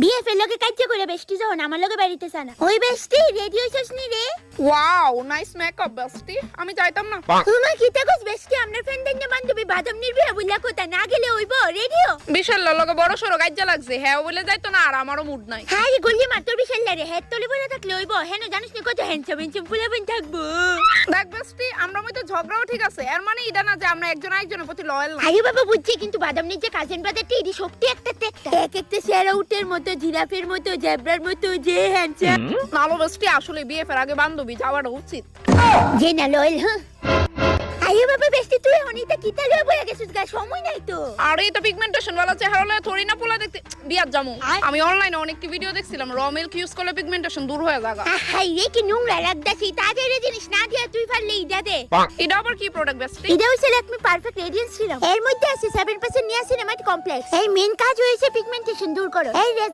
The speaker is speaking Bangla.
বিএফএল লগে কাজ করে বেস্টি যখন আমার লগে বাড়িতে জানা ওই বেস্টি রেডি হইছস নি রে? ওয়াও নাইস মেকআপ বেস্টি, আমি যাইতাম না। তোমার কি তাকস বেস্টি আমরা ফ্রেন্ডের না বান্ধবী বাদাম নির্বিয়া বইলা কথা না গেলে হইব রেডিও। বিশাল লগে বড় সরো গাজ্জা লাগছে, হ্যাঁ বলে যাইতো না আর আমারও মুড নাই। হ্যাঁ রে গল্লি মার তোর বিশাল রে হেড তলে বইলা থাকলে হইব, হেন জানিস নি কত হ্যান্ডসাম হ্যান্ডসাম ফুলাবেন থাকবো। দেখ বেস্টি আমরা মধ্যে ঝগড়াও ঠিক আছে, এর মানে এটা না যে আমরা একজন আরেকজনের প্রতি লয়াল না। আরে বাবা বুঝছি, কিন্তু বাদাম নির যে কাজিন ব্রাদারটি এডি শক্তি একটা এক একটা শেরাউটের মতো জিরাফের মতো জেব্রার মতো যে হ্যান্ডসাম। নালো বেস্টি আসলে বিয়ে ফের আগে বান্ধবী যাওয়াটা উচিত। যে না লয়াল। হ্যাঁ আরে বাবা বেস্টি তুই অনিতা কিতা লয়ে বইয়া গেছিস গা, সময় নাই তো। আর এটা পিগমেন্টেশন वाला চেহারা লয়ে থোড়ি না পোলা দেখতে বিয়াত জামু। আমি অনলাইনে অনেকটি ভিডিও দেখছিলাম র মিল্ক ইউজ করলে পিগমেন্টেশন দূর হয়ে যাবে। হাই রে কি নোংরা লাগতাছি, তাদের জিনিস না দিয়া তুই পারলে ইডা দে। এটা আবার কি প্রোডাক্ট বেস্টি? এটা হইছে ল্যাকমি পারফেক্ট রেডিয়েন্স সিরাম, এর মধ্যে আছে 7% নিয়াসিনামাইড কমপ্লেক্স। এই মেইন কাজ হইছে পিগমেন্টেশন দূর করো। এই